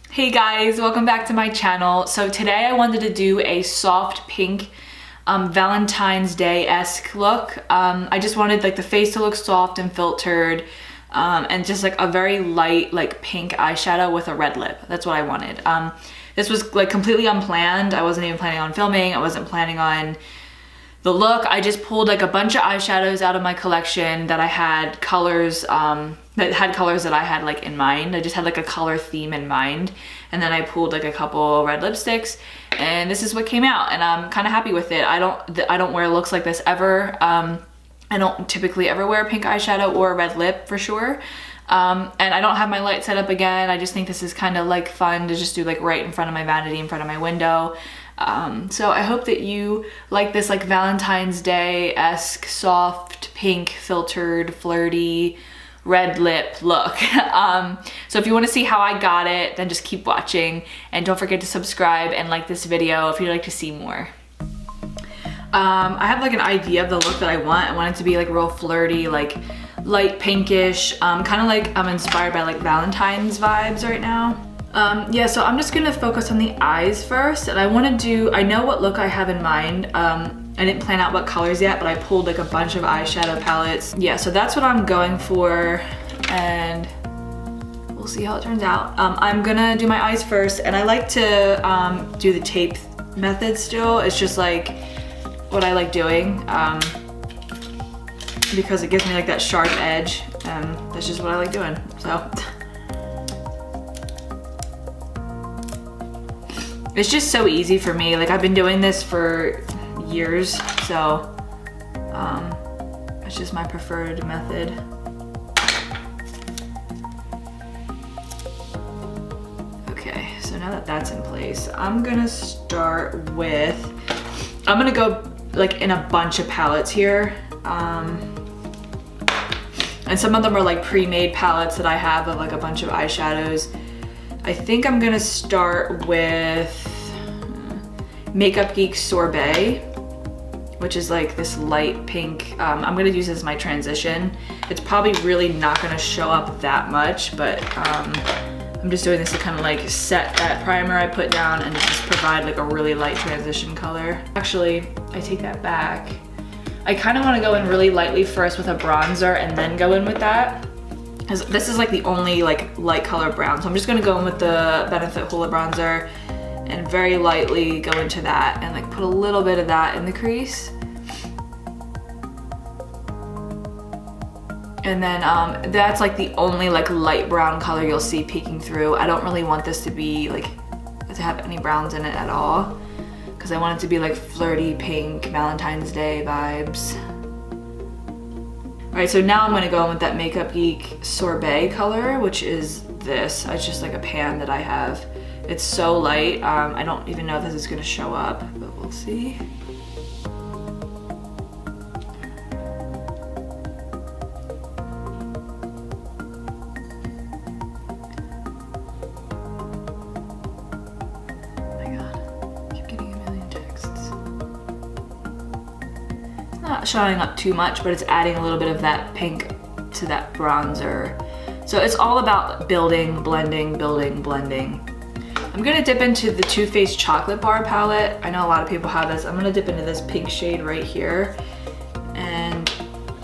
Hey guys, welcome back to my channel. So today I wanted to do a soft pink Valentine's Day-esque look. I just wanted like the face to look soft and filtered, and just like a very light like pink eyeshadow with a red lip. That's what I wanted. This was like completely unplanned. I wasn't even planning on filming. I wasn't planning on the look. I just pulled like a bunch of eyeshadows out of my collection that I had colors that I had like in mind. I just had like a color theme in mind, and then I pulled like a couple red lipsticks, and this is what came out, and I'm kind of happy with it. I don't wear looks like this ever. I don't typically ever wear pink eyeshadow or a red lip for sure. And I don't have my light set up again. I just think this is kind of like fun to just do like right in front of my vanity, in front of my window. So I hope that you like this like Valentine's Day-esque soft pink filtered flirty red lip look. So if you want to see how I got it, then just keep watching, and don't forget to subscribe and like this video if you'd like to see more. I have like an idea of the look that I want. I want it to be like real flirty, like light pinkish, kind of like I'm inspired by like Valentine's vibes right now. Yeah, so I'm just gonna focus on the eyes first, and I know what look I have in mind. I didn't plan out what colors yet, but I pulled like a bunch of eyeshadow palettes. Yeah, so that's what I'm going for, and we'll see how it turns out. I'm gonna do my eyes first, and I like to do the tape method still. It's just like what I like doing, because it gives me like that sharp edge, and that's just what I like doing, so. It's just so easy for me. Like I've been doing this for years, so it's just my preferred method. Okay, so now that that's in place, I'm gonna go like in a bunch of palettes here. And some of them are like pre-made palettes that I have of like a bunch of eyeshadows. I think I'm gonna start with Makeup Geek Sorbet, which is like this light pink. I'm gonna use this as my transition. It's probably really not gonna show up that much, but I'm just doing this to kind of like set that primer I put down and just provide like a really light transition color. Actually, I take that back. I kind of want to go in really lightly first with a bronzer and then go in with that. This is like the only like light color brown, so I'm just gonna go in with the Benefit Hoola bronzer and very lightly go into that and like put a little bit of that in the crease. And then that's like the only like light brown color you'll see peeking through. I don't really want this to be like, to have any browns in it at all, because I want it to be like flirty pink Valentine's Day vibes. All right, so now I'm gonna go in with that Makeup Geek Sorbet color, which is this. It's just like a pan that I have. It's so light. I don't even know if this is gonna show up, but we'll see. Oh my God, I keep getting a million texts. It's not showing up too much, but it's adding a little bit of that pink to that bronzer. So it's all about building, blending, building, blending. I'm gonna dip into the Too Faced Chocolate Bar palette. I know a lot of people have this. I'm gonna dip into this pink shade right here and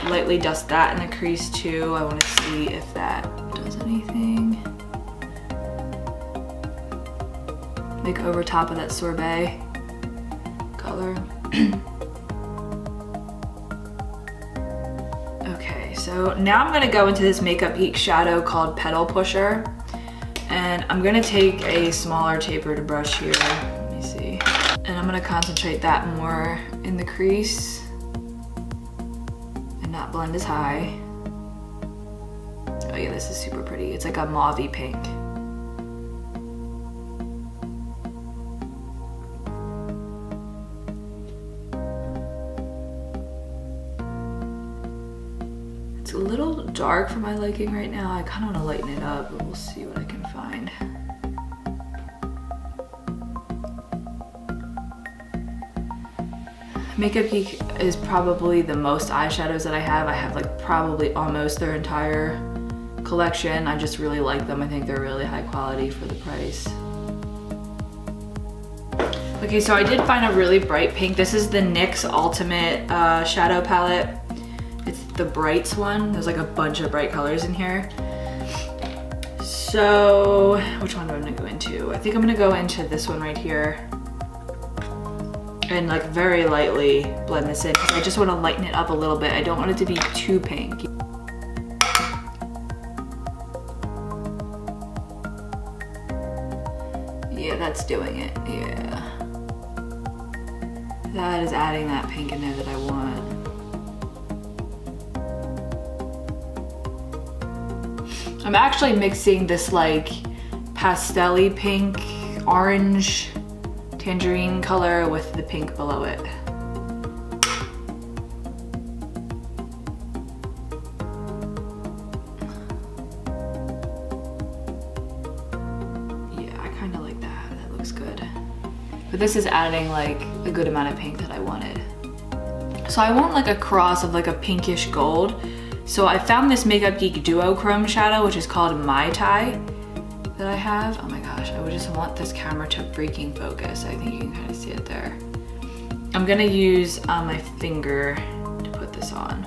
lightly dust that in the crease too. I wanna see if that does anything. Like over top of that sorbet color. Okay, so now I'm gonna go into this Makeup Geek shadow called Petal Pusher. And I'm gonna take a smaller tapered brush here, let me see. And I'm gonna concentrate that more in the crease and not blend as high. Oh yeah, this is super pretty. It's like a mauvey pink. It's a little dark for my liking right now. I kind of want to lighten it up, but we'll see what I can find. Makeup Geek is probably the most eyeshadows that I have. I have like probably almost their entire collection. I just really like them. I think they're really high quality for the price. Okay, so I did find a really bright pink. This is the NYX Ultimate Shadow Palette. It's the Brights one. There's like a bunch of bright colors in here. So, which one do I want to go into? I think I'm gonna go into this one right here. And like very lightly blend this in because I just want to lighten it up a little bit. I don't want it to be too pink. Yeah, that's doing it, yeah. That is adding that pink in there that I want. I'm actually mixing this like pastel-y pink, orange, tangerine color with the pink below it. Yeah, I kind of like that. That looks good. But this is adding like a good amount of pink that I wanted. So I want like a cross of like a pinkish gold. So I found this Makeup Geek duochrome shadow, which is called Mai Tai, that I have. Oh my gosh, I would just want this camera to freaking focus. I think you can kind of see it there. I'm gonna use my finger to put this on.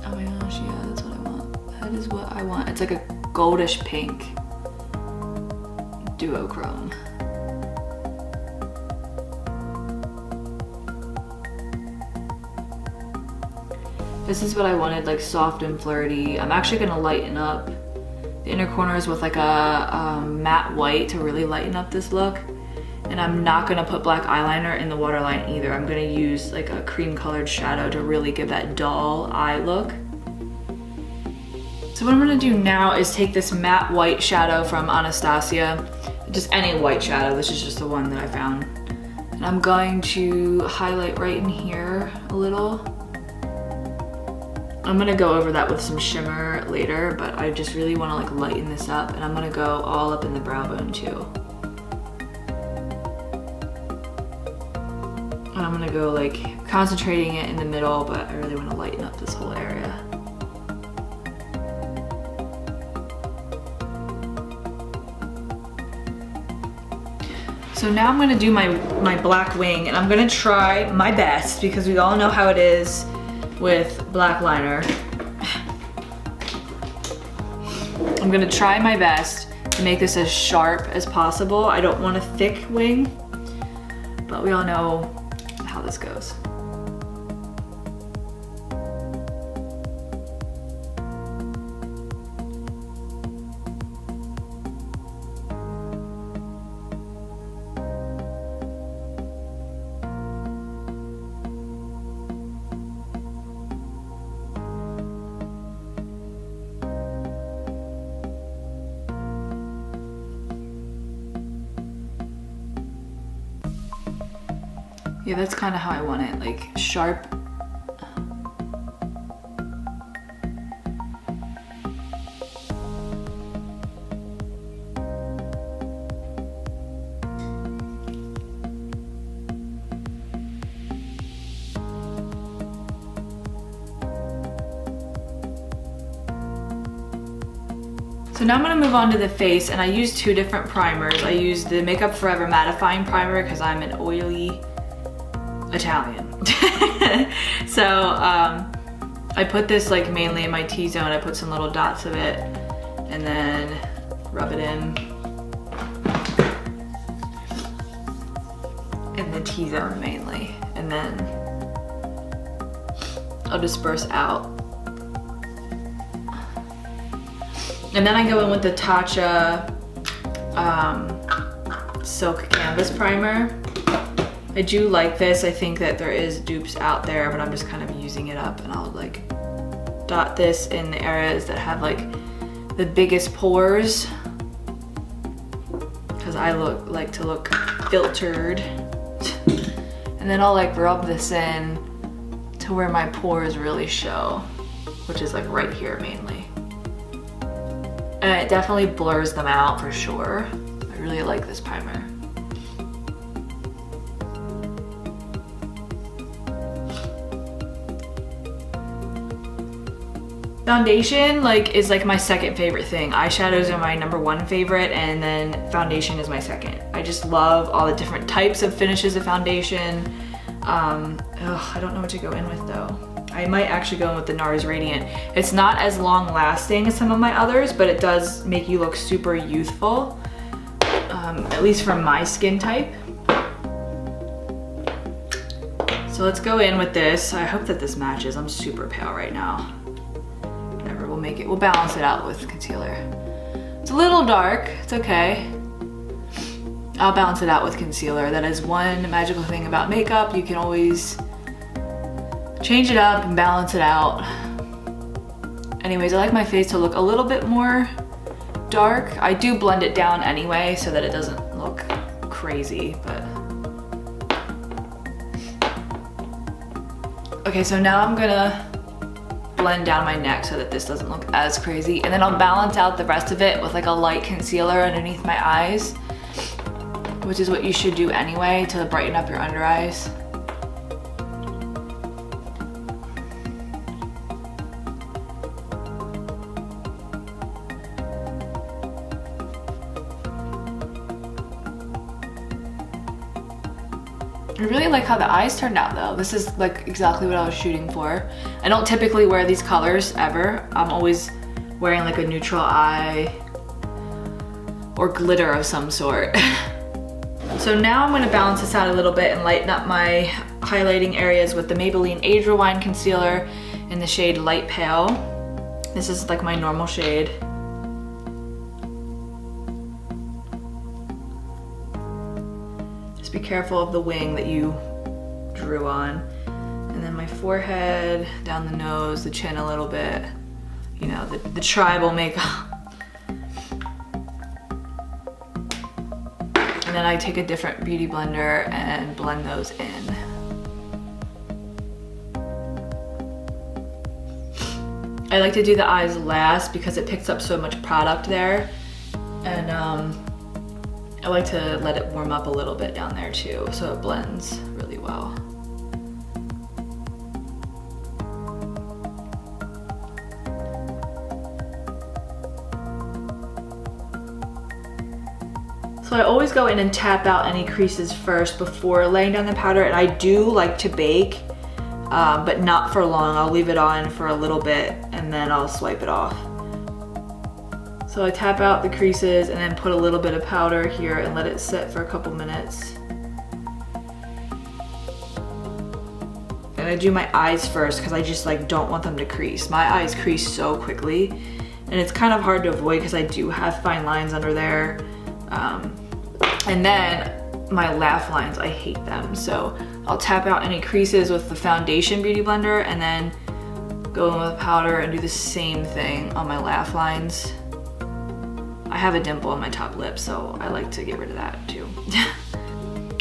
Oh my gosh, yeah, that's what I want. That is what I want. It's like a goldish pink duochrome. This is what I wanted, like soft and flirty. I'm actually gonna lighten up the inner corners with like a matte white to really lighten up this look. And I'm not gonna put black eyeliner in the waterline either. I'm gonna use like a cream colored shadow to really give that dull eye look. So what I'm gonna do now is take this matte white shadow from Anastasia, just any white shadow, this is just the one that I found. And I'm going to highlight right in here a little. I'm gonna go over that with some shimmer later, but I just really wanna like lighten this up, and I'm gonna go all up in the brow bone too. And I'm gonna go like concentrating it in the middle, but I really wanna lighten up this whole area. So now I'm gonna do my black wing, and I'm gonna try my best because we all know how it is with black liner. I'm gonna try my best to make this as sharp as possible. I don't want a thick wing, but we all know how this goes. Yeah, that's kind of how I want it, like sharp. So now I'm gonna move on to the face, and I use two different primers. I use the Makeup Forever mattifying primer because I'm an oily Italian. So I put this like mainly in my T-zone. I put some little dots of it and then rub it in the T-zone mainly, and then I'll disperse out. And then I go in with the Tatcha Silk Canvas Primer. I do like this. I think that there is dupes out there, but I'm just kind of using it up, and I'll like dot this in the areas that have like the biggest pores, because I like to look filtered. And then I'll like rub this in to where my pores really show, which is like right here mainly. And it definitely blurs them out for sure. I really like this primer. Foundation is like my second favorite thing. Eyeshadows are my #1 favorite, and then foundation is my second. I just love all the different types of finishes of foundation. I don't know what to go in with though. I might actually go in with the NARS Radiant. It's not as long lasting as some of my others, but it does make you look super youthful, at least for my skin type. So let's go in with this. I hope that this matches. I'm super pale right now. Whatever, we'll balance it out with concealer. It's a little dark, it's okay. I'll balance it out with concealer. That is one magical thing about makeup. You can always change it up and balance it out. Anyways, I like my face to look a little bit more dark. I do blend it down anyway so that it doesn't look crazy, but. Okay, so now I'm gonna blend down my neck so that this doesn't look as crazy. And then I'll balance out the rest of it with like a light concealer underneath my eyes, which is what you should do anyway to brighten up your under eyes. I really like how the eyes turned out though. This is like exactly what I was shooting for. I don't typically wear these colors ever. I'm always wearing like a neutral eye or glitter of some sort. So now I'm gonna balance this out a little bit and lighten up my highlighting areas with the Maybelline Age Rewind Concealer in the shade Light Pale. This is like my normal shade. Be careful of the wing that you drew on. And then my forehead, down the nose, the chin a little bit. You know, the tribal makeup. And then I take a different beauty blender and blend those in. I like to do the eyes last because it picks up so much product there. And I like to let it warm up a little bit down there too, so it blends really well. So I always go in and tap out any creases first before laying down the powder, and I do like to bake, but not for long. I'll leave it on for a little bit and then I'll swipe it off. So I tap out the creases and then put a little bit of powder here and let it sit for a couple minutes. And I do my eyes first because I just like don't want them to crease. My eyes crease so quickly and it's kind of hard to avoid because I do have fine lines under there. And then my laugh lines, I hate them. So I'll tap out any creases with the foundation beauty blender and then go in with powder and do the same thing on my laugh lines. I have a dimple on my top lip, so I like to get rid of that too.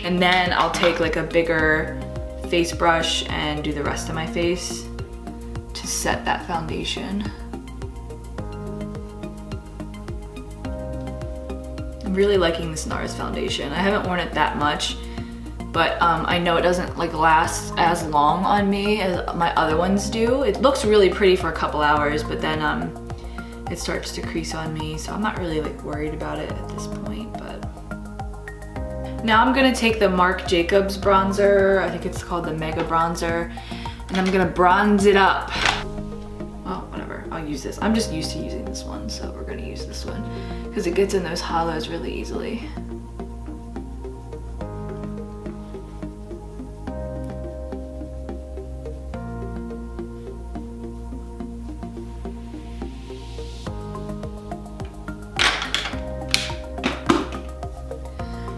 And then I'll take like a bigger face brush and do the rest of my face to set that foundation. I'm really liking this NARS foundation. I haven't worn it that much, but I know it doesn't like last as long on me as my other ones do. It looks really pretty for a couple hours, but then it starts to crease on me, so I'm not really like worried about it at this point. But now I'm gonna take the Marc Jacobs bronzer, I think it's called the Mega Bronzer, and I'm gonna bronze it up. Well, whatever, I'll use this. I'm just used to using this one, so we're gonna use this one because it gets in those hollows really easily.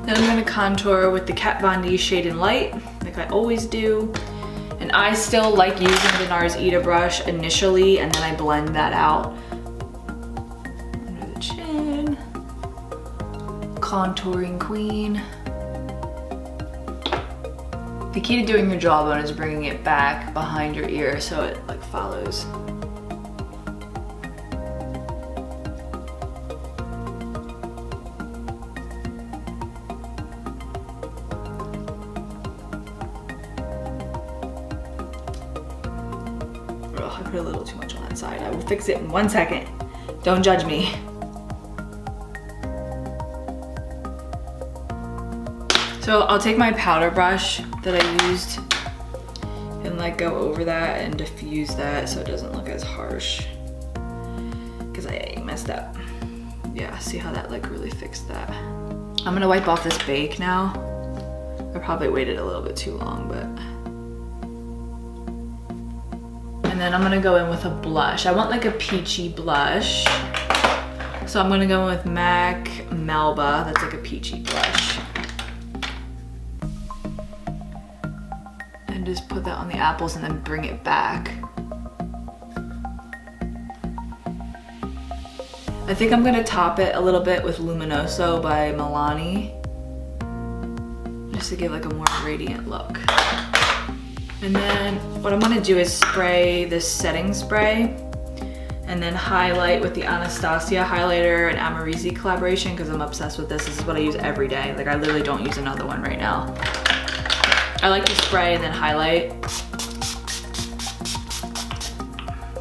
Then I'm gonna contour with the Kat Von D Shade and Light, like I always do. And I still like using the NARS Ita brush initially, and then I blend that out. Under the chin. Contouring queen. The key to doing your jawbone is bringing it back behind your ear so it like follows. put a little too much on that side. I will fix it in 1 second. Don't judge me. So I'll take my powder brush that I used and like go over that and diffuse that so it doesn't look as harsh. Because I messed up. Yeah, see how that like really fixed that. I'm gonna wipe off this bake now. I probably waited a little bit too long, but. And then I'm gonna go in with a blush. I want like a peachy blush. So I'm gonna go in with MAC Melba. That's like a peachy blush. And just put that on the apples and then bring it back. I think I'm gonna top it a little bit with Luminoso by Milani, just to give like a more radiant look. And then what I'm gonna do is spray this setting spray and then highlight with the Anastasia highlighter and Amarizi collaboration because I'm obsessed with this. This is what I use every day. Like I literally don't use another one right now. I like to spray and then highlight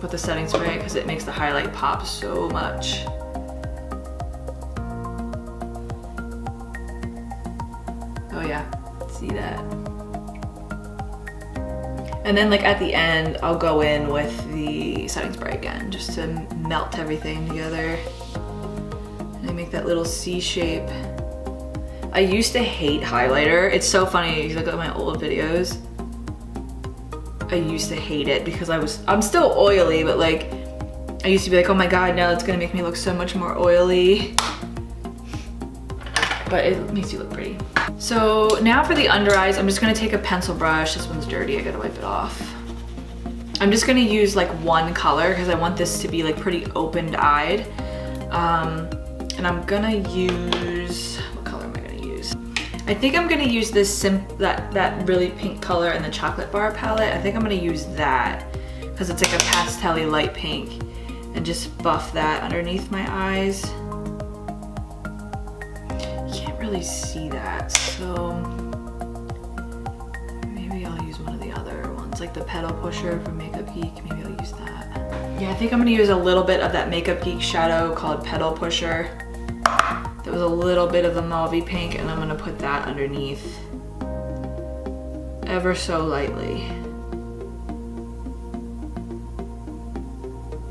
with the setting spray because it makes the highlight pop so much. Oh yeah, see that? And then like at the end, I'll go in with the setting spray again just to melt everything together. And I make that little C shape. I used to hate highlighter. It's so funny, if you look at my old videos, I used to hate it because I'm still oily, but like, I used to be like, oh my God, no, it's gonna make me look so much more oily. But it makes you look pretty. So now for the under eyes, I'm just gonna take a pencil brush. This one's dirty, I gotta wipe it off. I'm just gonna use like one color because I want this to be like pretty opened-eyed. And I'm gonna use, what color am I gonna use? I think I'm gonna use this that really pink color in the chocolate bar palette. I think I'm gonna use that because it's like a pastel-y light pink, and just buff that underneath my eyes. Really see that, so maybe I'll use one of the other ones, like the Petal Pusher from Makeup Geek. Maybe I'll use that. Yeah, I think I'm gonna use a little bit of that Makeup Geek shadow called Petal Pusher. That was a little bit of the mauvey pink, and I'm gonna put that underneath ever so lightly.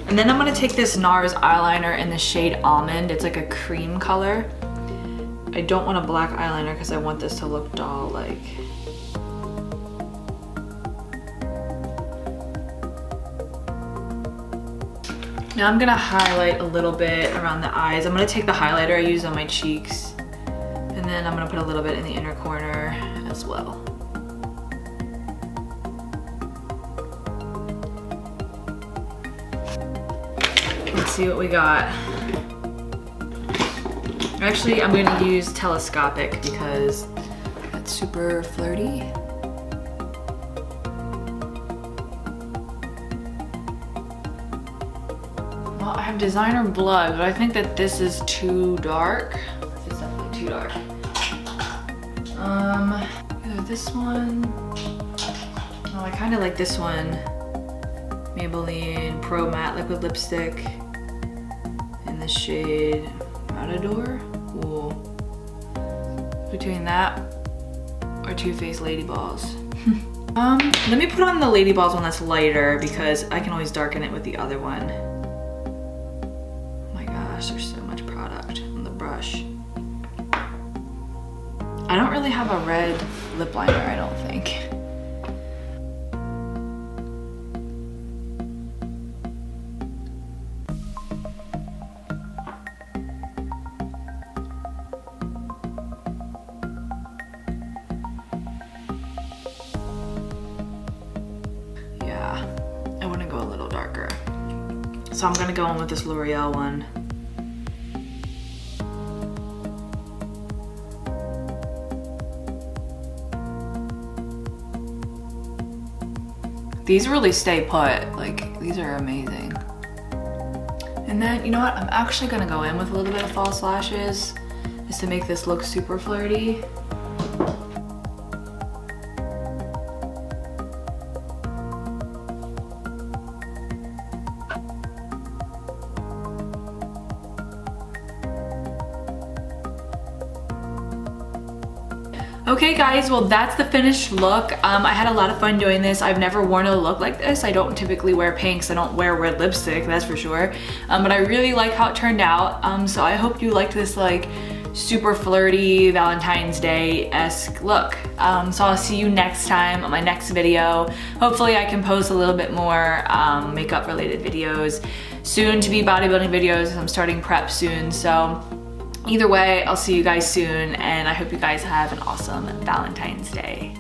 And then I'm gonna take this NARS eyeliner in the shade Almond. It's like a cream color. I don't want a black eyeliner because I want this to look doll-like. Now I'm gonna highlight a little bit around the eyes. I'm gonna take the highlighter I use on my cheeks, and then I'm gonna put a little bit in the inner corner as well. Let's see what we got. Actually, I'm gonna use telescopic because that's super flirty. Well, I have designer blood, but I think that this is too dark. It's definitely too dark. Either this one. Oh, I kind of like this one. Maybelline Pro Matte Liquid Lipstick in the shade Matador. Ooh. Between that or Too Faced Lady Balls. Let me put on the Lady Balls one that's lighter because I can always darken it with the other one. Oh my gosh, there's so much product on the brush. I don't really have a red lip liner, I don't think. I want to go a little darker. So I'm gonna go in with this L'Oreal one. These really stay put, like these are amazing. And then, you know what? I'm actually gonna go in with a little bit of false lashes just to make this look super flirty. Okay guys, well that's the finished look. I had a lot of fun doing this. I've never worn a look like this. I don't typically wear pinks. I don't wear red lipstick, that's for sure. But I really like how it turned out. So I hope you liked this like super flirty Valentine's Day-esque look. So I'll see you next time on my next video. Hopefully I can post a little bit more makeup related videos. Soon to be bodybuilding videos. I'm starting prep soon, so either way, I'll see you guys soon, and I hope you guys have an awesome Valentine's Day.